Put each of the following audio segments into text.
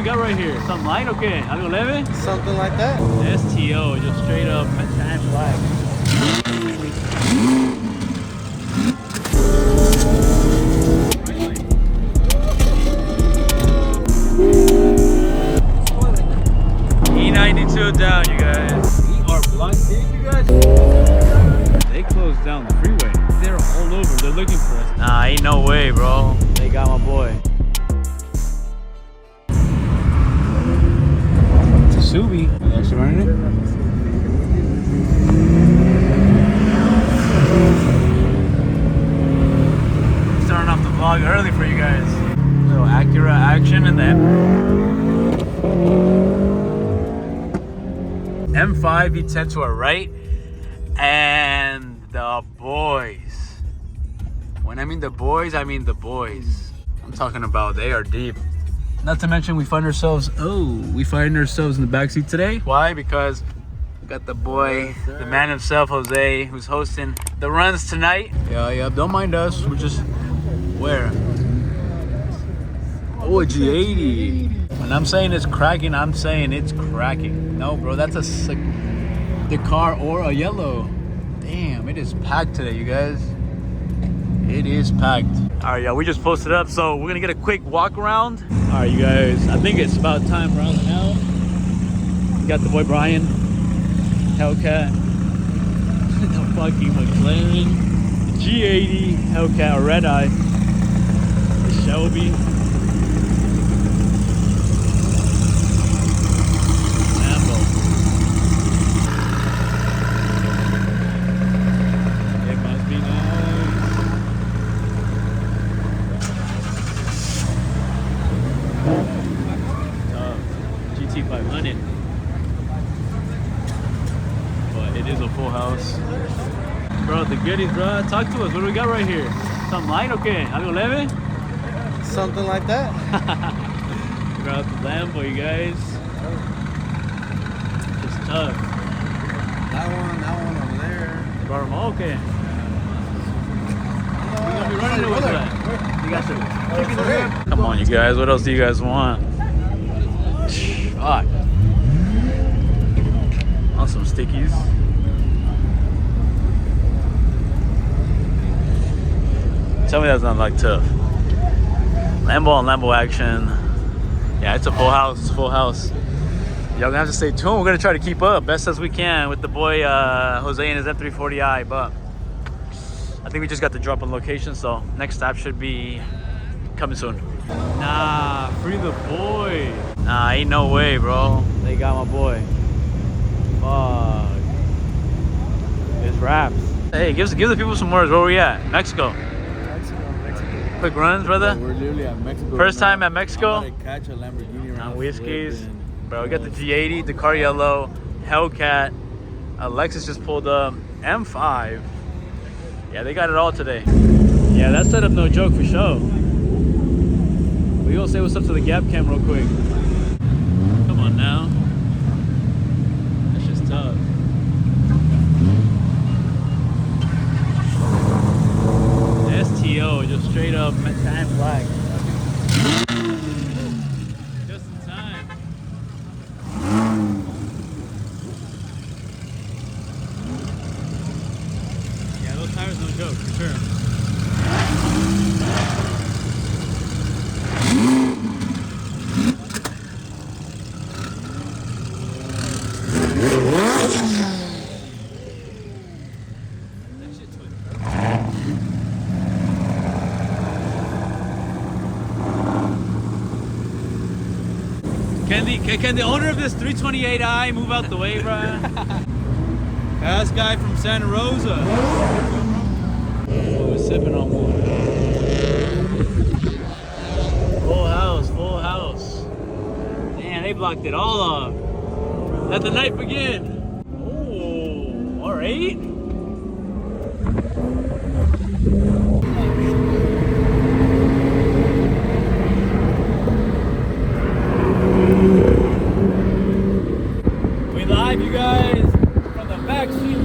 we got right here? Something light? Okay. Algo leve? Something like that. STO, just straight up tan black. E92 down, you guys. We are blocked in, you guys. They closed down the freeway. They're all over. They're looking for us. Nah, ain't no way, bro. They got my boy. Subi. You actually running it? Starting off the vlog early for you guys. Little Acura action in the M5 V10 to our right. And the boys. When I mean the boys, I mean the boys. I'm talking about they are deep. Not to mention we find ourselves in the backseat today. Why? Because we got the boy, the man himself, Jose, who's hosting the runs tonight. Yeah, don't mind us. We're just, where? Oh, a G80. When I'm saying it's cracking, I'm saying it's cracking. No, bro, that's a Dakar or a yellow. Damn, it is packed today, you guys. It is packed. All right, y'all, we just posted up, so we're gonna get a quick walk around. All right, you guys, I think it's about time rounding out. We got the boy Brian, Hellcat, the fucking McLaren, the G80, Hellcat, Red Eye, the Shelby, Lambo. It must be nice. GT500, but it is a full house, bro. The goodies, bro. Talk to us. What do we got right here? Something light? Okay. Algo leve? Something like that. Bro, the Lambo, you guys. It's tough. That one over there. You brought them all? Okay. We're gonna be running it with that. You got some chicken over here? Come on, you guys. What else do you guys want? Fuck. On some stickies. Tell me that's not like tough. Lambo on Lambo action. Yeah, it's a full house. It's a full house. Y'all gonna have to stay tuned. We're gonna try to keep up best as we can with the boy Jose and his M340i, but I think we just got the drop on location, so next stop should be coming soon. Nah, free the boy. Nah, ain't no way, bro. They got my boy. Fuck. It's raps. Hey, give the people some words. Where we at? Mexico. Mexico. Quick runs, brother. We're literally at Mexico. First time at Mexico. I'm about to catch a Lamborghini On whiskeys. Bro, we got the G80, Dakar Yellow, Hellcat. Lexus just pulled up. M5. Yeah, they got it all today. Yeah, that setup no joke for sure. We gonna say what's up to the Gap Cam real quick. Come on now. That's just tough. STO, just straight up tan black. Just in time. Yeah, those tires no joke for sure. Can the owner of this 328i move out the way, Brian? This guy from Santa Rosa. Oh, we're sipping on one. Full house, full house. Man, they blocked it all off. Let the night begin. Oh, all right. We live, you guys, from the back seat.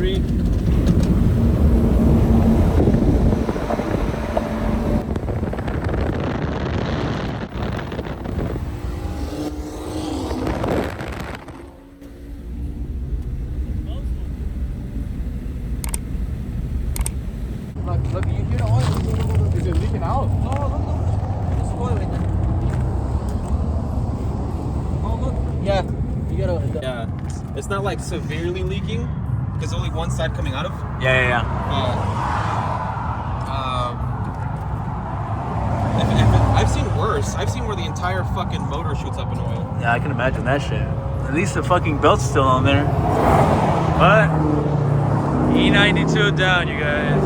3. Look, you hear the oil? Is it leaking out? No, look. There's oil right there. Oh, look. Yeah. You gotta. Yeah, it's not like severely leaking. There's only one side coming out of. Yeah. I've seen worse. I've seen where the entire fucking motor shoots up in oil. Yeah, I can imagine that shit. At least the fucking belt's still on there. But E92 down, you guys.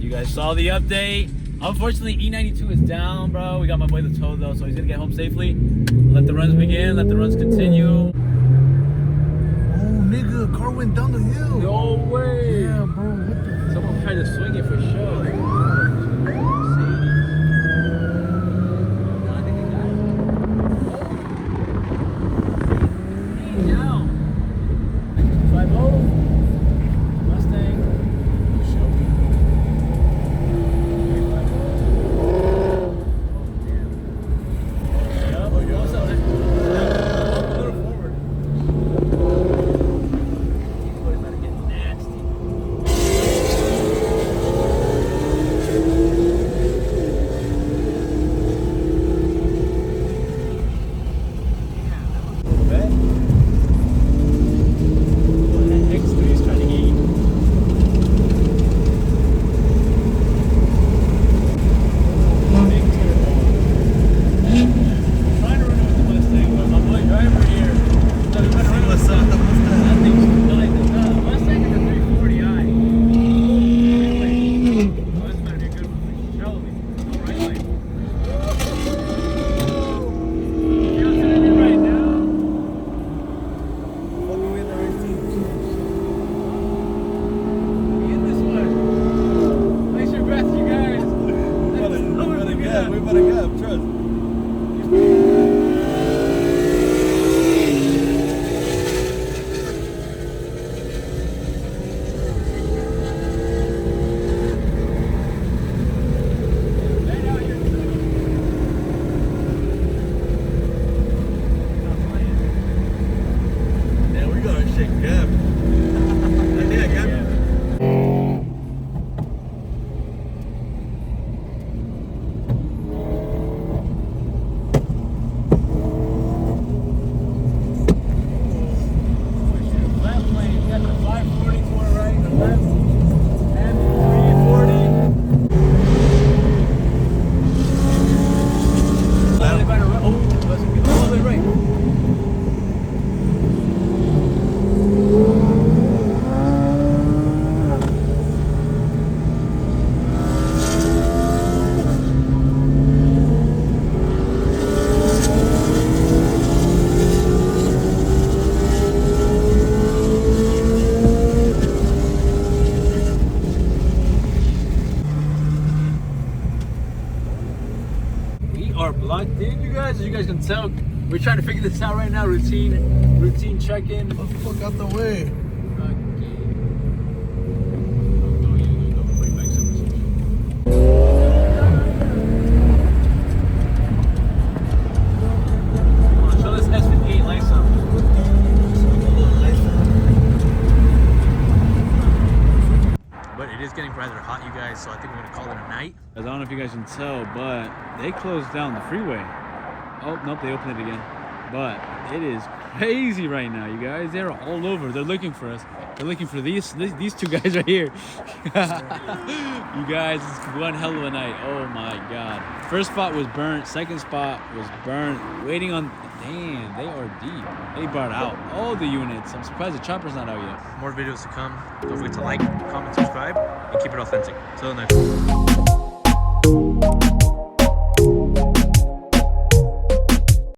You guys saw the update. Unfortunately, E92 is down, bro. We got my boy the tow though, so he's gonna get home safely. Let the runs begin. Let the runs continue. Oh, nigga, car went down the hill. No way. Yeah, bro. What the? Someone tried to swing it for sure. Locked in, you guys. As you guys can tell, we're trying to figure this out right now. Routine check-in. Get the fuck out the way. Show this S58 lights up. But it is getting rather hot, you guys, so I think we're gonna call it a night. I don't know if you guys can tell, but they closed down the freeway. Oh, nope, they opened it again. But it is crazy right now, you guys. They're all over. They're looking for us. They're looking for these two guys right here. You guys, it's one hell of a night. Oh my God. First spot was burnt. Second spot was burnt. Waiting on, damn, they are deep. They brought out all the units. I'm surprised the chopper's not out yet. More videos to come. Don't forget to like, comment, subscribe, and keep it authentic. Till next time.